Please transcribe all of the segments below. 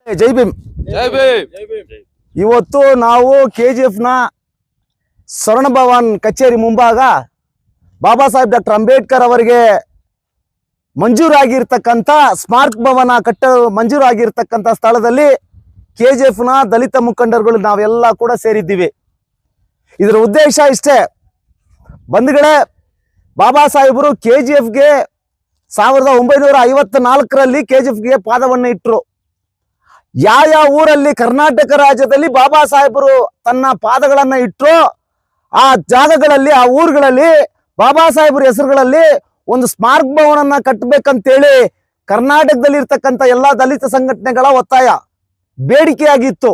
ಜೈ ಭೀಮ್. ಜೈ ಭೀಮ್. ಇವತ್ತು ನಾವು KGF ನ ಸ್ವರ್ಣ ಭವನ್ ಕಚೇರಿ ಮುಂಭಾಗ ಬಾಬಾ ಸಾಹೇಬ್ ಡಾಕ್ಟರ್ ಅಂಬೇಡ್ಕರ್ ಅವರಿಗೆ ಮಂಜೂರಾಗಿರ್ತಕ್ಕಂಥ ಸ್ಮಾರಕ ಭವನ ಮಂಜೂರಾಗಿರ್ತಕ್ಕಂಥ ಸ್ಥಳದಲ್ಲಿ KGF ನ ದಲಿತ ಮುಖಂಡರುಗಳು ನಾವೆಲ್ಲ ಕೂಡ ಸೇರಿದ್ದೀವಿ. ಇದರ ಉದ್ದೇಶ ಇಷ್ಟೇ ಬಂಧುಗಳೇ, ಬಾಬಾ ಸಾಹೇಬರು KGF ಗೆ 1954ರಲ್ಲಿ KGF ಗೆ ಪಾದವನ್ನು ಇಟ್ಟರು. ಯಾವ ಊರಲ್ಲಿ ಕರ್ನಾಟಕ ರಾಜ್ಯದಲ್ಲಿ ಬಾಬಾ ಸಾಹೇಬರು ತನ್ನ ಪಾದಗಳನ್ನ ಇಟ್ಟರು ಆ ಜಾಗಗಳಲ್ಲಿ, ಆ ಊರುಗಳಲ್ಲಿ ಬಾಬಾ ಸಾಹೇಬರ ಹೆಸರುಗಳಲ್ಲಿ ಒಂದು ಸ್ಮಾರಕ ಭವನನ್ನ ಕಟ್ಟಬೇಕಂತೇಳಿ ಕರ್ನಾಟಕದಲ್ಲಿ ಇರ್ತಕ್ಕಂಥ ಎಲ್ಲಾ ದಲಿತ ಸಂಘಟನೆಗಳ ಒತ್ತಾಯ ಬೇಡಿಕೆಯಾಗಿತ್ತು.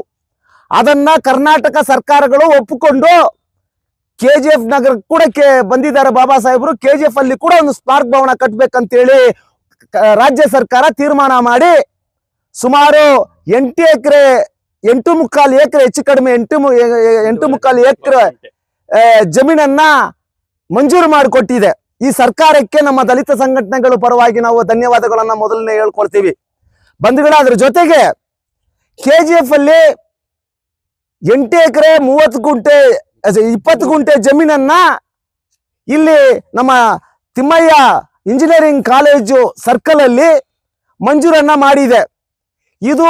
ಅದನ್ನ ಕರ್ನಾಟಕ ಸರ್ಕಾರಗಳು ಒಪ್ಪಿಕೊಂಡು KGF ನಗರ ಕೂಡ ಬಂದಿದ್ದಾರೆ. ಬಾಬಾ ಸಾಹೇಬರು KGF ಅಲ್ಲಿ ಕೂಡ ಒಂದು ಸ್ಮಾರಕ ಭವನ ಕಟ್ಟಬೇಕಂತೇಳಿ ರಾಜ್ಯ ಸರ್ಕಾರ ತೀರ್ಮಾನ ಮಾಡಿ ಸುಮಾರು 8 ಎಕರೆ 8.25 ಎಕರೆ ಹೆಚ್ಚು ಕಡಿಮೆ 8.25 ಎಕರೆ ಜಮೀನನ್ನ ಮಂಜೂರು ಮಾಡಿಕೊಟ್ಟಿದೆ. ಈ ಸರ್ಕಾರಕ್ಕೆ ನಮ್ಮ ದಲಿತ ಸಂಘಟನೆಗಳ ಪರವಾಗಿ ನಾವು ಧನ್ಯವಾದಗಳನ್ನ ಮೊದಲನೇ ಹೇಳ್ಕೊಳ್ತೀವಿ. ಬಂಧುಗಳ ಅದ್ರ ಜೊತೆಗೆ KGF ಅಲ್ಲಿ 8 ಎಕರೆ 30 ಗುಂಟೆ 20 ಗುಂಟೆ ಜಮೀನನ್ನ ಇಲ್ಲಿ ನಮ್ಮ ತಿಮ್ಮಯ್ಯ ಇಂಜಿನಿಯರಿಂಗ್ ಕಾಲೇಜು ಸರ್ಕಲ್ ಅಲ್ಲಿ ಮಂಜೂರನ್ನ ಮಾಡಿದೆ. ಇದು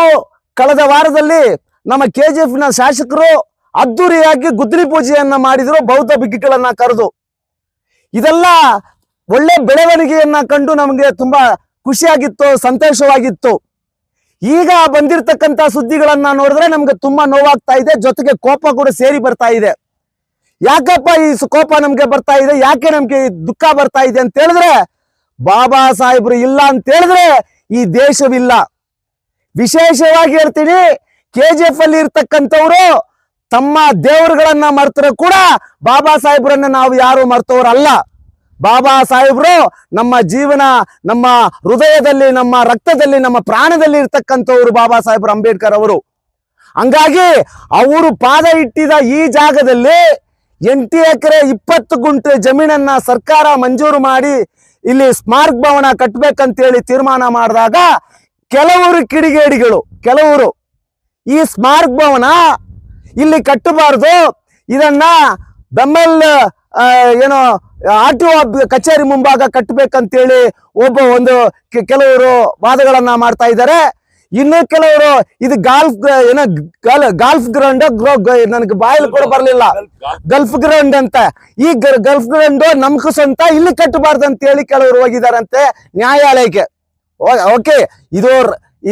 ಕಳೆದ ವಾರದಲ್ಲಿ ನಮ್ಮ KGF ನ ಶಾಸಕರು ಅದ್ದೂರಿಯಾಗಿ ಗುದ್ದಲಿ ಪೂಜೆಯನ್ನ ಮಾಡಿದ್ರು, ಬೌದ್ಧ ಬಿಗ್ಗಿಗಳನ್ನ ಕರೆದು. ಇದೆಲ್ಲ ಒಳ್ಳೆ ಬೆಳವಣಿಗೆಯನ್ನ ಕಂಡು ನಮಗೆ ತುಂಬಾ ಖುಷಿಯಾಗಿತ್ತು, ಸಂತೋಷವಾಗಿತ್ತು. ಈಗ ಬಂದಿರತಕ್ಕಂತ ಸುದ್ದಿಗಳನ್ನ ನೋಡಿದ್ರೆ ನಮ್ಗೆ ತುಂಬಾ ನೋವಾಗ್ತಾ ಇದೆ, ಜೊತೆಗೆ ಕೋಪ ಕೂಡ ಸೇರಿ ಬರ್ತಾ ಇದೆ. ಯಾಕಪ್ಪ ಈ ಕೋಪ ನಮ್ಗೆ ಬರ್ತಾ ಇದೆ, ಯಾಕೆ ನಮ್ಗೆ ದುಃಖ ಬರ್ತಾ ಇದೆ ಅಂತ ಹೇಳಿದ್ರೆ, ಬಾಬಾ ಸಾಹೇಬ್ರು ಇಲ್ಲ ಅಂತ ಹೇಳಿದ್ರೆ ಈ ದೇಶವಿಲ್ಲ. ವಿಶೇಷವಾಗಿ ಹೇಳ್ತೀನಿ, KGF ಅಲ್ಲಿ ಇರ್ತಕ್ಕಂಥವ್ರು ತಮ್ಮ ದೇವರುಗಳನ್ನ ಮರ್ತರು ಕೂಡ ಬಾಬಾ ಸಾಹೇಬ್ರನ್ನ ನಾವು ಯಾರು ಮರ್ತವ್ರಲ್ಲ. ಬಾಬಾ ಸಾಹೇಬ್ರು ನಮ್ಮ ಜೀವನ, ನಮ್ಮ ಹೃದಯದಲ್ಲಿ, ನಮ್ಮ ರಕ್ತದಲ್ಲಿ, ನಮ್ಮ ಪ್ರಾಣದಲ್ಲಿ ಇರ್ತಕ್ಕಂಥವ್ರು ಬಾಬಾ ಸಾಹೇಬ್ರು ಅಂಬೇಡ್ಕರ್ ಅವರು. ಹಂಗಾಗಿ ಅವರು ಪಾದ ಇಟ್ಟಿದ ಈ ಜಾಗದಲ್ಲಿ 8 ಎಕರೆ 20 ಗುಂಟೆ ಜಮೀನನ್ನ ಸರ್ಕಾರ ಮಂಜೂರು ಮಾಡಿ ಇಲ್ಲಿ ಸ್ಮಾರಕ ಭವನ ಕಟ್ಟಬೇಕಂತೇಳಿ ತೀರ್ಮಾನ ಮಾಡಿದಾಗ ಕೆಲವರು ಕಿಡಿಗೇಡಿಗಳು, ಕೆಲವರು ಈ ಸ್ಮಾರಕ ಭವನ ಇಲ್ಲಿ ಕಟ್ಟಬಾರ್ದು, ಇದನ್ನ ಬೆಮ್ಮಲ್ ಏನೋ RTO ಕಚೇರಿ ಮುಂಭಾಗ ಕಟ್ಟಬೇಕಂತೇಳಿ ಒಂದು ಕೆಲವರು ವಾದಗಳನ್ನ ಮಾಡ್ತಾ ಇದ್ದಾರೆ. ಇನ್ನು ಕೆಲವರು ಇದು ಗಾಲ್ಫ್ ಗ್ರೌಂಡ್, ನನಗೆ ಬಾಯಲ್ಲಿ ಕೂಡ ಬರಲಿಲ್ಲ, ಗಲ್ಫ್ ಗ್ರೌಂಡ್ ಅಂತ. ಈ ಗಲ್ಫ್ ಗ್ರೌಂಡ್ ನಮ್ಕು ಸ್ವಂತ, ಇಲ್ಲಿ ಕಟ್ಟಬಾರ್ದು ಅಂತ ಹೇಳಿ ಕೆಲವರು ಹೋಗಿದಾರಂತೆ ನ್ಯಾಯಾಲಯಕ್ಕೆ. ಓಕೆ,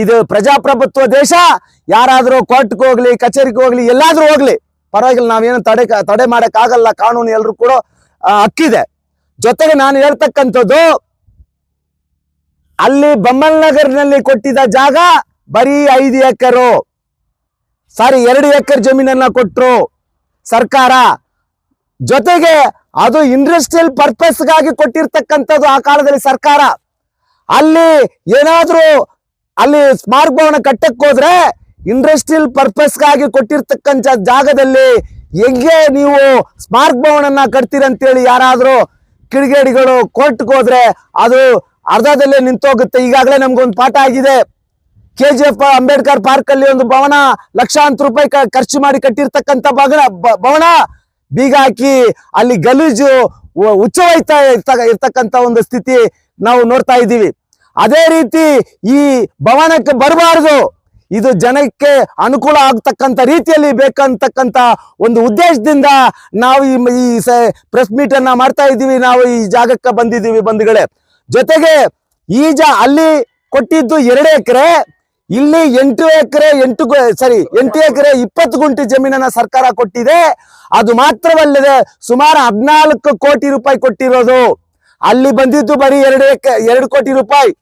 ಇದು ಪ್ರಜಾಪ್ರಭುತ್ವ ದೇಶ. ಯಾರಾದ್ರೂ ಕೋರ್ಟ್ಗೆ ಹೋಗ್ಲಿ, ಕಚೇರಿಗೆ ಹೋಗ್ಲಿ, ಎಲ್ಲಾದ್ರೂ ಹೋಗ್ಲಿ ಪರವಾಗಿಲ್ಲ, ನಾವೇನು ತಡೆ ಮಾಡಕ್ ಆಗಲ್ಲ, ಕಾನೂನು ಎಲ್ರು ಕೂಡ ಹಕ್ಕಿದೆ. ಜೊತೆಗೆ ನಾನು ಹೇಳ್ತಕ್ಕಂಥದ್ದು, ಅಲ್ಲಿ ಬಮ್ಮಲ್ ನಗರ್ನಲ್ಲಿ ಕೊಟ್ಟಿದ್ದ ಜಾಗ ಬರೀ 5 ಎಕರೆ, 2 ಎಕರೆ ಜಮೀನನ್ನ ಕೊಟ್ರು ಸರ್ಕಾರ. ಜೊತೆಗೆ ಅದು ಇಂಡಸ್ಟ್ರಿಯಲ್ ಪರ್ಪಸ್ಗಾಗಿ ಕೊಟ್ಟಿರ್ತಕ್ಕಂಥದ್ದು ಆ ಕಾಲದಲ್ಲಿ ಸರ್ಕಾರ. ಅಲ್ಲಿ ಏನಾದ್ರೂ ಅಲ್ಲಿ ಸ್ಮಾರಕ ಭವನ ಕಟ್ಟಕ್ ಹೋದ್ರೆ ಇಂಡಸ್ಟ್ರಿಯಲ್ ಪರ್ಪಸ್ಗಾಗಿ ಕೊಟ್ಟಿರ್ತಕ್ಕಂಥ ಜಾಗದಲ್ಲಿ ಹೆಂಗೆ ನೀವು ಸ್ಮಾರಕ ಭವನನ್ನ ಕಟ್ತೀರಂತೇಳಿ ಯಾರಾದ್ರೂ ಕಿಡಿಗೇಡಿಗಳು ಕೋರ್ಟ್ಗೆ ಹೋದ್ರೆ ಅದು ಅರ್ಧದಲ್ಲೇ ನಿಂತೋಗುತ್ತೆ. ಈಗಾಗಲೇ ನಮ್ಗೊಂದು ಪಾಠ ಆಗಿದೆ. KGF ಅಂಬೇಡ್ಕರ್ ಪಾರ್ಕ್ ಅಲ್ಲಿ ಒಂದು ಭವನ ಲಕ್ಷಾಂತರ ರೂಪಾಯಿ ಖರ್ಚು ಮಾಡಿ ಕಟ್ಟಿರ್ತಕ್ಕಂಥ ಭವನ ಬೀಗ ಹಾಕಿ ಅಲ್ಲಿ ಗಲೀಜು ಹುಚ್ಚೋಯ್ತಾ ಇರ್ತಕ್ಕಂಥ ಒಂದು ಸ್ಥಿತಿ ನಾವು ನೋಡ್ತಾ ಇದ್ದೀವಿ. ಅದೇ ರೀತಿ ಈ ಭವನಕ್ಕೆ ಬರಬಾರದು, ಇದು ಜನಕ್ಕೆ ಅನುಕೂಲ ಆಗ್ತಕ್ಕಂಥ ರೀತಿಯಲ್ಲಿ ಬೇಕಂತಕ್ಕಂಥ ಒಂದು ಉದ್ದೇಶದಿಂದ ನಾವು ಈ ಪ್ರೆಸ್ ಮೀಟ್ ಅನ್ನ ಮಾಡ್ತಾ ಇದ್ದೀವಿ. ನಾವು ಈ ಜಾಗಕ್ಕೆ ಬಂದಿದ್ದೀವಿ ಬಂಧುಗಳೇ. ಜೊತೆಗೆ ಅಲ್ಲಿ ಕೊಟ್ಟಿದ್ದು 2 ಎಕರೆ, ಇಲ್ಲಿ 8 ಎಕರೆ 20 ಗುಂಟೆ ಜಮೀನನ್ನ ಸರ್ಕಾರ ಕೊಟ್ಟಿದೆ. ಅದು ಮಾತ್ರವಲ್ಲದೆ ಸುಮಾರು 14 ಕೋಟಿ ರೂಪಾಯಿ ಕೊಟ್ಟಿರೋದು. ಅಲ್ಲಿ ಬಂದಿದ್ದು ಬರೀ 2 ಕೋಟಿ ರೂಪಾಯಿ.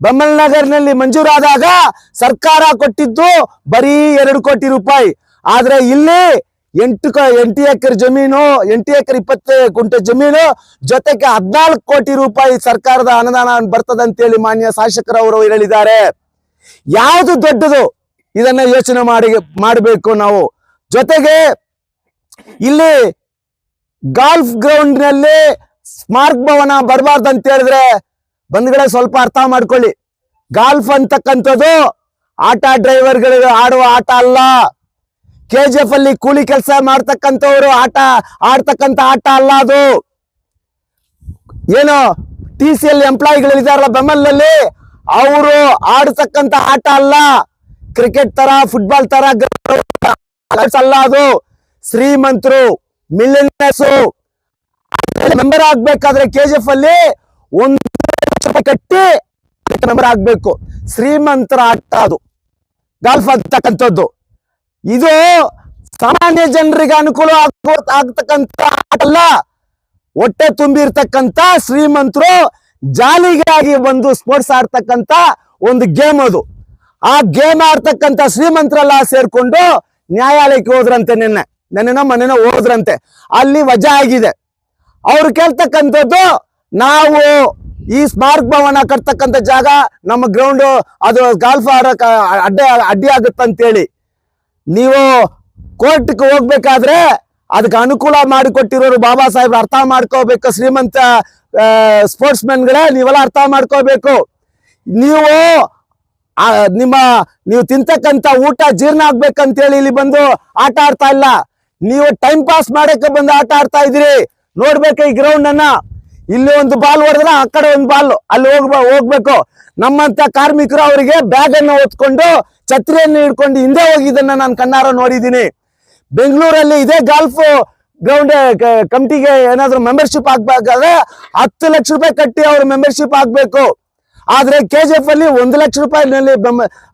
ಬಮ್ಮಲ್ ನಗರ್ನಲ್ಲಿ ಮಂಜೂರಾದಾಗ ಸರ್ಕಾರ ಕೊಟ್ಟಿದ್ದು ಬರೀ 2 ಕೋಟಿ ರೂಪಾಯಿ. ಆದ್ರೆ ಇಲ್ಲಿ 8 ಎಕರೆ ಜಮೀನು, 8 ಎಕರೆ 20 ಗುಂಟೆ ಜಮೀನು, ಜೊತೆಗೆ 14 ಕೋಟಿ ರೂಪಾಯಿ ಸರ್ಕಾರದ ಅನುದಾನ ಬರ್ತದಂತೇಳಿ ಮಾನ್ಯ ಶಾಸಕರವರು ಹೇಳಿದ್ದಾರೆ. ಯಾವುದು ದೊಡ್ಡದು, ಇದನ್ನ ಯೋಚನೆ ಮಾಡಬೇಕು ನಾವು. ಜೊತೆಗೆ ಇಲ್ಲಿ ಗಾಲ್ಫ್ ಗ್ರೌಂಡ್ ನಲ್ಲಿ ಸ್ಮಾರಕ ಭವನ ಬರಬಾರ್ದು ಅಂತ ಹೇಳಿದ್ರೆ ಬಂಧುಗಳೇ ಸ್ವಲ್ಪ ಅರ್ಥ ಮಾಡ್ಕೊಳ್ಳಿ. ಗಾಲ್ಫ್ ಅಂತಕ್ಕಂಥದ್ದು ಆಟ ಡ್ರೈವರ್ಗಳು ಆಡುವ ಆಟ ಅಲ್ಲ. KGF ಅಲ್ಲಿ ಕೂಲಿ ಕೆಲಸ ಮಾಡ್ತಕ್ಕಂಥವ್ರು ಆಡ್ತಕ್ಕಂಥ ಆಟ ಅಲ್ಲ ಅದು. ಏನು TCL ಎಂಪ್ಲಾಯಿಗಳಿದಾರಲ್ಲ ಬೆಮ್ಮಲ್ಲಿ, ಅವರು ಆಡ್ತಕ್ಕಂಥ ಆಟ ಅಲ್ಲ. ಕ್ರಿಕೆಟ್ ತರ, ಫುಟ್ಬಾಲ್ ತರ ಅಲ್ಲ ಅದು. ಶ್ರೀಮಂತರು, ಮಿಲಿಯನರ್ಸು ಮೆಂಬರ್ ಆಗ್ಬೇಕಾದ್ರೆ KGF ಅಲ್ಲಿ 1 ಲಕ್ಷ ರೂಪಾಯಿ ಕಟ್ಟಿ ಮೆಂಬರ್ ಆಗ್ಬೇಕು. ಶ್ರೀಮಂತರ ಆಟ ಅದು ಗಾಲ್ಫ್ ಆಗ್ತಕ್ಕಂಥದ್ದು. ಇದು ಸಾಮಾನ್ಯ ಜನರಿಗೆ ಅನುಕೂಲ ಆಗ್ತಕ್ಕಂಥ ಆಟ ಅಲ್ಲ. ಹೊಟ್ಟೆ ತುಂಬಿರ್ತಕ್ಕಂಥ ಶ್ರೀಮಂತರು ಜಾಲಿಗಾಗಿ ಒಂದು ಸ್ಪೋರ್ಟ್ಸ್ ಆಡ್ತಕ್ಕಂಥ ಒಂದು ಗೇಮ್ ಅದು. ಆ ಗೇಮ್ ಆಡ್ತಕ್ಕಂಥ ಶ್ರೀಮಂತರೆಲ್ಲ ಸೇರ್ಕೊಂಡು ನ್ಯಾಯಾಲಯಕ್ಕೆ ಹೋದ್ರಂತೆ. ಮೊನ್ನೆನೋ ಹೋದ್ರಂತೆ. ಅಲ್ಲಿ ವಜಾ ಆಗಿದೆ. ಅವ್ರು ಕೇಳ್ತಕ್ಕಂಥದ್ದು, ನಾವು ಈ ಸ್ಮಾರಕ ಭವನ ಕಟ್ತಕ್ಕಂಥ ಜಾಗ ನಮ್ಮ ಗ್ರೌಂಡ್ ಅದು ಗಾಲ್ಫ್ ಆಡಕ್ ಅಡ್ಡಿ ಆಗುತ್ತಂತೇಳಿ ನೀವು ಕೋರ್ಟ್ಗೆ ಹೋಗ್ಬೇಕಾದ್ರೆ ಅದಕ್ಕೆ ಅನುಕೂಲ ಮಾಡಿಕೊಟ್ಟಿರೋರು ಬಾಬಾ ಸಾಹೇಬ್ರು ಅರ್ಥ ಮಾಡ್ಕೋಬೇಕು. ಶ್ರೀಮಂತ ಸ್ಪೋರ್ಟ್ಸ್ ಮೆನ್ಗಳೇ, ನೀವೆಲ್ಲ ಅರ್ಥ ಮಾಡ್ಕೋಬೇಕು. ನೀವು ತಿಂತಕ್ಕಂಥ ಊಟ ಜೀರ್ಣ ಆಗ್ಬೇಕಂತೇಳಿ ಇಲ್ಲಿ ಬಂದು ಆಟ ಆಡ್ತಾ ಇಲ್ಲ. ನೀವು ಟೈಮ್ ಪಾಸ್ ಮಾಡಕ್ಕೆ ಬಂದು ಆಟ ಆಡ್ತಾ ಇದ್ದೀರಿ. ನೋಡ್ಬೇಕು ಈ ಗ್ರೌಂಡ್ ಅನ್ನ. ಇಲ್ಲಿ ಒಂದು ಬಾಲ್ ಹೊಡೆದ್ರೆ ಆ ಕಡೆ ಒಂದು ಬಾಲ್ ಅಲ್ಲಿ ಹೋಗ್ಬೇಕು. ನಮ್ಮಂತ ಕಾರ್ಮಿಕರು ಅವರಿಗೆ ಬ್ಯಾಗ್ ಅನ್ನು ಹೊತ್ಕೊಂಡು ಛತ್ರಿಯನ್ನು ಹಿಡ್ಕೊಂಡು ಹಿಂದೆ ಹೋಗಿದ್ದನ್ನ ನಾನು ಕಣ್ಣಾರ ನೋಡಿದ್ದೀನಿ. ಬೆಂಗಳೂರಲ್ಲಿ ಇದೇ ಗಾಲ್ಫ್ ಗ್ರೌಂಡ್ ಕಮಿಟಿಗೆ ಏನಾದ್ರು ಮೆಂಬರ್ಶಿಪ್ ಆಗ್ಬೇಕಾದ್ರೆ 10 ಲಕ್ಷ ರೂಪಾಯಿ ಕಟ್ಟಿ ಅವ್ರು ಮೆಂಬರ್ಶಿಪ್ ಆಗ್ಬೇಕು. ಆದ್ರೆ KGF ಅಲ್ಲಿ 1 ಲಕ್ಷ ರೂಪಾಯಿನಲ್ಲಿ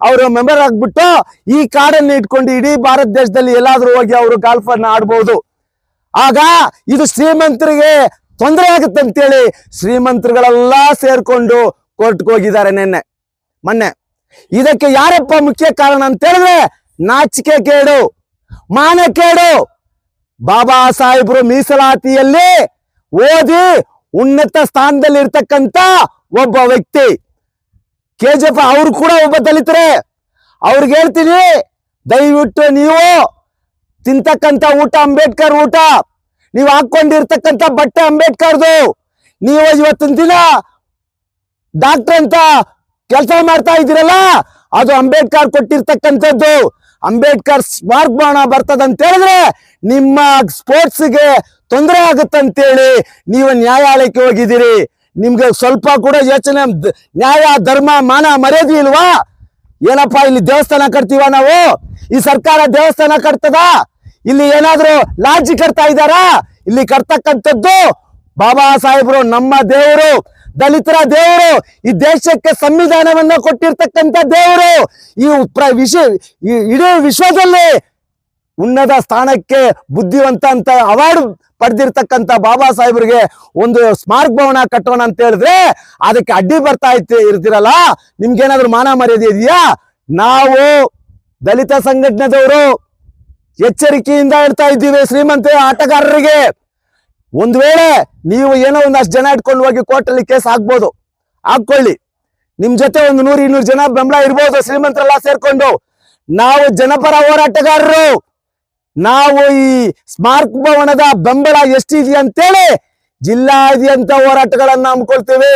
ಅವರು ಮೆಂಬರ್ ಆಗ್ಬಿಟ್ಟು ಈ ಕಾರ್ಡನ್ನು ಇಟ್ಕೊಂಡು ಇಡೀ ಭಾರತ ದೇಶದಲ್ಲಿ ಎಲ್ಲಾದ್ರೂ ಹೋಗಿ ಅವರು ಗಾಲ್ಫ್ ಅನ್ನ ಆಡ್ಬೋದು. ಆಗ ಇದು ಶ್ರೀಮಂತರಿಗೆ ತೊಂದರೆ ಆಗುತ್ತೆ ಅಂತೇಳಿ ಶ್ರೀಮಂತರುಗಳೆಲ್ಲ ಸೇರ್ಕೊಂಡು ಕೋರ್ಟ್ಗೆ ಹೋಗಿದ್ದಾರೆ ಮೊನ್ನೆ. ಇದಕ್ಕೆ ಯಾರಪ್ಪ ಮುಖ್ಯ ಕಾರಣ ಅಂತ ಹೇಳಿದ್ರೆ ನಾಚಿಕೆ ಕೇಡು, ಮಾನಕೇಡು. ಬಾಬಾ ಸಾಹೇಬ್ರು ಮೀಸಲಾತಿಯಲ್ಲಿ ಓದಿ ಉನ್ನತ ಸ್ಥಾನದಲ್ಲಿ ಇರ್ತಕ್ಕಂಥ ಒಬ್ಬ ವ್ಯಕ್ತಿ. KGF ಅವ್ರು ಕೂಡ ಒಬ್ಬ ದಲಿತರೇ. ಅವ್ರಿಗೆ ಹೇಳ್ತೀನಿ, ದಯವಿಟ್ಟು ನೀವು ತಿಂತಕ್ಕಂಥ ಊಟ ಅಂಬೇಡ್ಕರ್ ಊಟ, ನೀವು ಹಾಕೊಂಡಿರ್ತಕ್ಕಂಥ ಬಟ್ಟೆ ಅಂಬೇಡ್ಕರ್ದು. ನೀವು ಇವತ್ತಿನ ದಿನ ಡಾಕ್ಟರ್ ಅಂತ ಕೆಲಸ ಮಾಡ್ತಾ ಇದ್ದೀರಲ್ಲ, ಅದು ಅಂಬೇಡ್ಕರ್ ಕೊಟ್ಟಿರ್ತಕ್ಕಂಥದ್ದು. ಅಂಬೇಡ್ಕರ್ ಸ್ಮಾರಕ ಭವನ ಬರ್ತದಂತ ಹೇಳಿದ್ರೆ ನಿಮ್ಮ ಸ್ಪೋರ್ಟ್ಸ್ಗೆ ತೊಂದರೆ ಆಗುತ್ತಂತೇಳಿ ನೀವು ನ್ಯಾಯಾಲಯಕ್ಕೆ ಹೋಗಿದ್ದೀರಿ. ನಿಮ್ಗೆ ಸ್ವಲ್ಪ ಕೂಡ ಯೋಚನೆ, ನ್ಯಾಯ, ಧರ್ಮ, ಮಾನ ಮರ್ಯಾದೆ ಇಲ್ವಾ? ಏನಪ್ಪಾ ಇಲ್ಲಿ ದೇವಸ್ಥಾನ ಕಟ್ತೀವ ನಾವು? ಈ ಸರ್ಕಾರ ದೇವಸ್ಥಾನ ಕಟ್ತದ? ಇಲ್ಲಿ ಏನಾದ್ರು ಲಾಡ್ಜಿ ಕಟ್ತಾ ಇದ್ದಾರಾ? ಇಲ್ಲಿ ಕಟ್ತಕ್ಕಂಥದ್ದು ಬಾಬಾ ಸಾಹೇಬ್ರು, ನಮ್ಮ ದೇವರು, ದಲಿತರ ದೇವರು, ಈ ದೇಶಕ್ಕೆ ಸಂವಿಧಾನವನ್ನ ಕೊಟ್ಟಿರ್ತಕ್ಕಂಥ ದೇವರು. ಇಡೀ ವಿಶ್ವದಲ್ಲಿ ಉನ್ನತ ಸ್ಥಾನಕ್ಕೆ ಬುದ್ಧಿವಂತ ಅಂತ ಅವಾರ್ಡ್ ಪಡೆದಿರ್ತಕ್ಕಂಥ ಬಾಬಾ ಸಾಹೇಬ್ರಿಗೆ ಒಂದು ಸ್ಮಾರಕ ಭವನ ಕಟ್ಟೋಣ ಅಂತ ಹೇಳಿದ್ರೆ ಅದಕ್ಕೆ ಅಡ್ಡಿ ಬರ್ತಾ ಇರ್ತೀರಲ್ಲ, ನಿಮ್ಗೇನಾದ್ರು ಮಾನ ಮರ್ಯಾದೆ ಇದೆಯಾ? ನಾವು ದಲಿತ ಸಂಘಟನೆದವರು ಎಚ್ಚರಿಕೆಯಿಂದ ಹೇಳ್ತಾ ಇದ್ದೀವಿ ಶ್ರೀಮಂತ ಆಟಗಾರರಿಗೆ, ಒಂದು ವೇಳೆ ನೀವು ಏನೋ ಒಂದಷ್ಟು ಜನ ಇಟ್ಕೊಂಡು ಹೋಗಿ ಕೋರ್ಟಲ್ಲಿ ಕೇಸ್ ಹಾಕ್ಬೋದು, ಹಾಕೊಳ್ಳಿ. ನಿಮ್ ಜೊತೆ ಒಂದು 100-200 ಜನ ಬೆಂಬಲ ಇರ್ಬೋದು ಶ್ರೀಮಂತರೆಲ್ಲ ಸೇರ್ಕೊಂಡು. ನಾವು ಜನಪರ ಹೋರಾಟಗಾರರು. ನಾವು ಈ ಸ್ಮಾರಕ ಭವನದ ಬೆಂಬಲ ಎಷ್ಟಿದೆಯಾ ಅಂತೇಳಿ ಜಿಲ್ಲಾದ್ಯಂತ ಹೋರಾಟಗಳನ್ನ ಹಮ್ಮಿಕೊಳ್ತೀವಿ.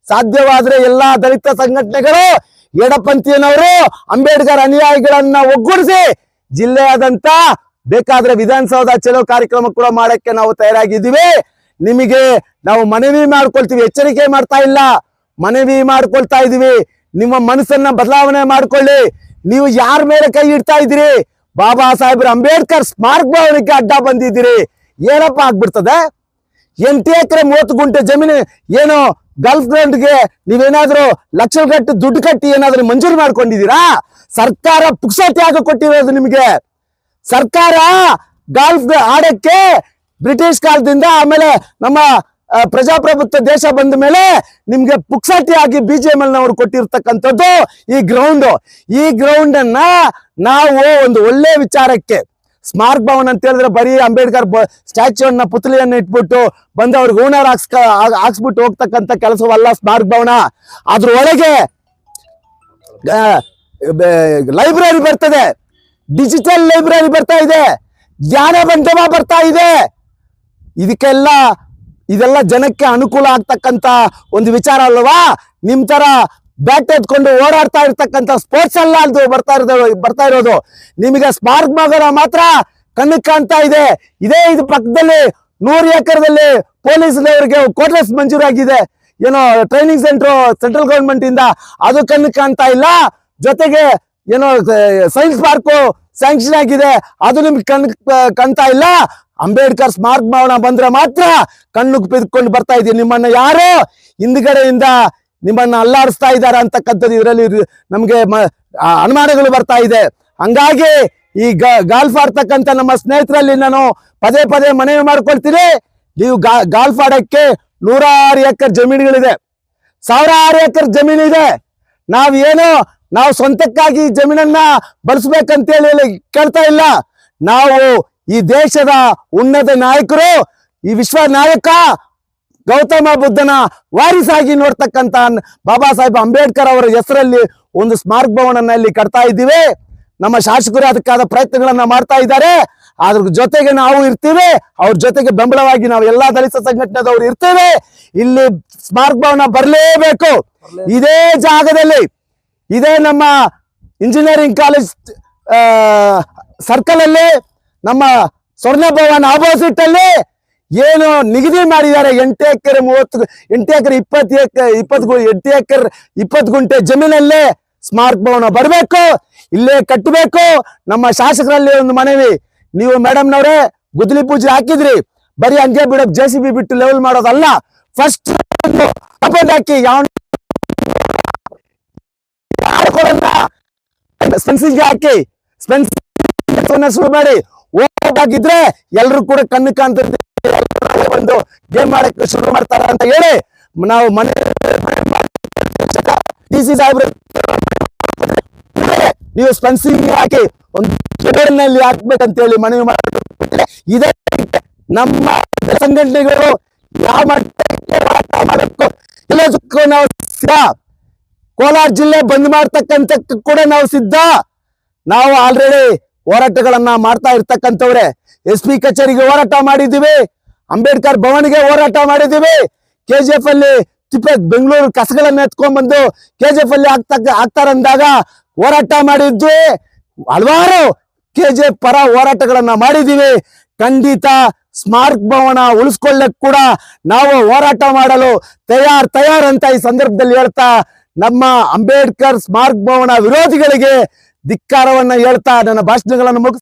ಸಾಧ್ಯವಾದ್ರೆ ಎಲ್ಲಾ ದಲಿತ ಸಂಘಟನೆಗಳು, ಎಡಪಂಥೀಯನವರು, ಅಂಬೇಡ್ಕರ್ ಅನುಯಾಯಿಗಳನ್ನ ಒಗ್ಗೂಡಿಸಿ ಜಿಲ್ಲೆಯಾದಂತ ಬೇಕಾದ್ರೆ ವಿಧಾನಸೌಧ ಚಲೋ ಕಾರ್ಯಕ್ರಮ ಕೂಡ ಮಾಡಕ್ಕೆ ನಾವು ತಯಾರಾಗಿದ್ದೀವಿ. ನಿಮಗೆ ನಾವು ಮನವಿ ಮಾಡ್ಕೊಳ್ತೀವಿ, ಎಚ್ಚರಿಕೆ ಮಾಡ್ತಾ ಇಲ್ಲ, ಮನವಿ ಮಾಡ್ಕೊಳ್ತಾ ಇದೀವಿ. ನಿಮ್ಮ ಮನಸ್ಸನ್ನ ಬದಲಾವಣೆ ಮಾಡ್ಕೊಳ್ಳಿ. ನೀವು ಯಾರ ಮೇಲೆ ಕೈ ಇಡ್ತಾ ಇದ್ದೀರಿ? ಬಾಬಾ ಸಾಹೇಬ್ರ ಅಂಬೇಡ್ಕರ್ ಸ್ಮಾರಕ ಭವನಕ್ಕೆ ಅಡ್ಡ ಬಂದಿದ್ದೀರಿ. ಏನಪ್ಪ ಆಗ್ಬಿಡ್ತದೆ? 8 ಎಕರೆ 30 ಗುಂಟೆ ಜಮೀನು ಏನು ಗಲ್ಫ್ ಗ್ರೌಂಡ್ಗೆ ನೀವೇನಾದ್ರೂ ಲಕ್ಷಗಟ್ಟು ದುಡ್ಡು ಕಟ್ಟಿ ಏನಾದ್ರೂ ಮಂಜೂರು ಮಾಡ್ಕೊಂಡಿದ್ದೀರಾ? ಸರ್ಕಾರ ಪುಕ್ಸಟೆ ಆಗ ಕೊಟ್ಟಿರೋದು ನಿಮಗೆ. ಸರ್ಕಾರ ಗಾಲ್ಫ್ ಆಡಕ್ಕೆ ಬ್ರಿಟಿಷ್ ಕಾಲದಿಂದ ಆಮೇಲೆ ನಮ್ಮ ಪ್ರಜಾಪ್ರಭುತ್ವ ದೇಶ ಬಂದ ಮೇಲೆ ನಿಮ್ಗೆ ಪುಕ್ಸಟಿಯಾಗಿ BJML ನವರು ಕೊಟ್ಟಿರ್ತಕ್ಕಂಥದ್ದು ಈ ಗ್ರೌಂಡ್. ಈ ಗ್ರೌಂಡ್ ಅನ್ನ ನಾವು ಒಂದು ಒಳ್ಳೆ ವಿಚಾರಕ್ಕೆ, ಸ್ಮಾರಕ ಭವನ ಅಂತ ಹೇಳಿದ್ರೆ ಬರೀ ಅಂಬೇಡ್ಕರ್ ಸ್ಟ್ಯಾಚ್ಯೂ ಅನ್ನ ಪುತ್ಲಿಯನ್ನು ಇಟ್ಬಿಟ್ಟು ಬಂದು ಅವ್ರಿಗೆ ಓನರ್ ಹಾಕ್ಸ್ಬಿಟ್ಟು ಹೋಗ್ತಕ್ಕಂಥ ಕೆಲಸವಲ್ಲ ಸ್ಮಾರಕ ಭವನ. ಅದ್ರ ಒಳಗೆ ಲೈಬ್ರರಿ ಬರ್ತದೆ, ಡಿಜಿಟಲ್ ಲೈಬ್ರರಿ ಬರ್ತಾ ಇದೆ, ಜ್ಞಾನ ಮಂಟಪ ಬರ್ತಾ ಇದೆ. ಇದೆಲ್ಲ ಜನಕ್ಕೆ ಅನುಕೂಲ ಆಗ್ತಕ್ಕಂತ ಒಂದು ವಿಚಾರ ಅಲ್ವಾ? ನಿಮ್ ತರ ಬ್ಯಾಟ್ ಎತ್ಕೊಂಡು ಓಡಾಡ್ತಾ ಇರ್ತಕ್ಕಂಥ ಸ್ಪೋರ್ಟ್ಸ್ ಅಲ್ಲ ಅದು ಬರ್ತಾ ಇರೋದು. ನಿಮಗೆ ಸ್ಮಾರಕ ಭವನ ಮಾತ್ರ ಕಣ್ಣಿಗೆ ಕಾಣ್ತಾ ಇದೆ. ಇದು ಪಕ್ಕದಲ್ಲಿ 100 ಎಕರೆದಲ್ಲಿ ಪೊಲೀಸ್ನವರಿಗೆ ಕ್ವಾರ್ಟರ್ಸ್ ಮಂಜೂರಾಗಿದೆ, ಏನೋ ಟ್ರೈನಿಂಗ್ ಸೆಂಟ್ರಲ್ ಗವರ್ಮೆಂಟ್ ಇಂದ, ಅದು ಕಣ್ಣಿಗೆ ಕಾಣ್ತಾ ಇಲ್ಲ. ಜೊತೆಗೆ ಏನೋ ಸೈನ್ಸ್ ಪಾರ್ಕ್ ಸ್ಯಾಂಕ್ಷನ್ ಆಗಿದೆ, ಅದು ನಿಮ್ಗೆ ಕಾಣ್ತಾ ಇಲ್ಲ. ಅಂಬೇಡ್ಕರ್ ಸ್ಮಾರಕ ಭವನ ಬಂದ್ರೆ ಮಾತ್ರ ಕಣ್ಣಿಗೆ ಬಿದ್ಕೊಂಡು ಬರ್ತಾ ಇದೀವಿ. ನಿಮ್ಮನ್ನ ಯಾರೋ ಹಿಂದ್ಗಡೆಯಿಂದ ನಿಮ್ಮನ್ನ ಅಲ್ಲಾಡಿಸ್ತಾ ಇದ್ದಾರೆ ಅಂತಕ್ಕಂಥದ್ದು ಇದರಲ್ಲಿ ನಮ್ಗೆ ಅನುಮಾನಗಳು ಬರ್ತಾ ಇದೆ. ಹಂಗಾಗಿ ಈ ಗಾಲ್ಫ್ ಆಡ್ತಕ್ಕಂಥ ನಮ್ಮ ಸ್ನೇಹಿತರಲ್ಲಿ ನಾನು ಪದೇ ಪದೇ ಮನವಿ ಮಾಡ್ಕೊಳ್ತೀನಿ. ನೀವು ಗಾಲ್ಫ್ ಆಡಕ್ಕೆ 106 ಎಕರೆ ಜಮೀನುಗಳಿದೆ, 1000 ಎಕರೆ ಜಮೀನಿದೆ. ನಾವು ಸ್ವಂತಕ್ಕಾಗಿ ಜಮೀನನ್ನ ಬಳಸ್ಬೇಕಂತೇಳಿ ಕೇಳ್ತಾ ಇಲ್ಲ. ನಾವು ಈ ದೇಶದ ಉನ್ನತ ನಾಯಕರು, ಈ ವಿಶ್ವ ನಾಯಕ ಗೌತಮ ಬುದ್ಧನ ವಾರಿಸಾಗಿ ನೋಡ್ತಕ್ಕಂತ ಬಾಬಾ ಸಾಹೇಬ್ ಅಂಬೇಡ್ಕರ್ ಅವರ ಹೆಸರಲ್ಲಿ ಒಂದು ಸ್ಮಾರಕ ಭವನನ್ನ ಇಲ್ಲಿ ಕಟ್ತಾ ಇದ್ದೀವಿ. ನಮ್ಮ ಶಾಸಕರು ಅದಕ್ಕಾದ ಪ್ರಯತ್ನಗಳನ್ನ ಮಾಡ್ತಾ ಇದ್ದಾರೆ. ಅದ್ರ ಜೊತೆಗೆ ನಾವು ಇರ್ತೀವಿ, ಅವ್ರ ಜೊತೆಗೆ ಬೆಂಬಲವಾಗಿ ನಾವು ಎಲ್ಲಾ ದಲಿತ ಸಂಘಟನೆದವ್ರು ಇರ್ತೇವೆ. ಇಲ್ಲಿ ಸ್ಮಾರಕ ಭವನ ಬರಲೇಬೇಕು. ಇದೇ ಜಾಗದಲ್ಲಿ, ಇದೇ ನಮ್ಮ ಇಂಜಿನಿಯರಿಂಗ್ ಕಾಲೇಜ್ ಸರ್ಕಲ್ ಅಲ್ಲಿ, ನಮ್ಮ ಸ್ವರ್ಣ ಭವನ್ ಆಪೋಸಿಟ್ ಅಲ್ಲಿ ಏನು ನಿಗದಿ ಮಾಡಿದ್ದಾರೆ 8 ಎಕರೆ 8 ಎಕರೆ 20 ಗುಂಟೆ ಜಮೀನಲ್ಲೇ ಸ್ಮಾರಕ ಭವನ ಬರಬೇಕು, ಇಲ್ಲೇ ಕಟ್ಟಬೇಕು. ನಮ್ಮ ಶಾಸಕರಲ್ಲಿ ಒಂದು ಮನವಿ, ನೀವು ಮೇಡಮ್ನವ್ರೆ ಗುದ್ದಲಿ ಪೂಜೆ ಹಾಕಿದ್ರಿ, ಬರೀ ಹಂಗೆ ಬಿಡೋ JCB ಬಿಟ್ಟು ಲೆವೆಲ್ ಮಾಡೋದಲ್ಲ, ಫಸ್ಟ್ ಹಾಕಿ ಹಾಕಿ ಶುರು ಮಾಡಿ ಹೋಗಿದ್ರೆ ಎಲ್ರು ಕೂಡ ಕಣ್ಣು ಕಾಣ್ತಿರ್ತೀವಿ, ಒಂದು ಗೇಮ್ ಮಾಡಕ್ಕೆ ಶುರು ಮಾಡ್ತಾರ ಅಂತ ಹೇಳಿ ನಾವು DC ಸಾಹೇಬ್ರು ನೀವು ಸ್ಪೆನ್ಸಿಂಗ್ ಹಾಕಿ ಒಂದು ಹಾಕ್ಬೇಕಂತ ಹೇಳಿ ಮನವಿ ಮಾಡ್ತಾರೆ. ಇದೇ ನಮ್ಮ ಸಂಘಟನೆಗಳು ಯಾವ ಮಾಡಕ್ಕೂ ಎಲ್ಲದಕ್ಕೂ ನಾವು ಸಿದ್ಧ. ಕೋಲಾರ ಜಿಲ್ಲೆ ಬಂದ್ ಮಾಡ್ತಕ್ಕಂಥ ಕೂಡ ನಾವು ಸಿದ್ಧ. ನಾವು ಆಲ್ರೆಡಿ ಹೋರಾಟಗಳನ್ನ ಮಾಡ್ತಾ ಇರ್ತಕ್ಕಂಥವ್ರೆ. SP ಕಚೇರಿಗೆ ಹೋರಾಟ ಮಾಡಿದ್ದೀವಿ, ಅಂಬೇಡ್ಕರ್ ಭವನ್ಗೆ ಹೋರಾಟ ಮಾಡಿದ್ದೀವಿ, KGF ಅಲ್ಲಿ ಬೆಂಗಳೂರು ಕಸಗಳನ್ನ ಎತ್ಕೊಂಡ್ ಬಂದು KGF ಅಲ್ಲಿ ಆಗ್ತಾರಂದಾಗ ಹೋರಾಟ ಮಾಡಿದ್ವಿ. ಹಲವಾರು KGF ಪರ ಹೋರಾಟಗಳನ್ನ ಮಾಡಿದ್ದೀವಿ. ಖಂಡಿತ ಸ್ಮಾರಕ ಭವನ ಉಳಿಸ್ಕೊಳ್ಳಕ್ ಕೂಡ ನಾವು ಹೋರಾಟ ಮಾಡಲು ತಯಾರ್ ಅಂತ ಈ ಸಂದರ್ಭದಲ್ಲಿ ಹೇಳ್ತಾ, ನಮ್ಮ ಅಂಬೇಡ್ಕರ್ ಸ್ಮಾರಕ ಭವನ ವಿರೋಧಿಗಳಿಗೆ ಧಿಕ್ಕಾರವನ್ನ ಹೇಳ್ತಾ ನನ್ನ ಭಾಷಣಗಳನ್ನು ಮುಗಿಸ್ತಾ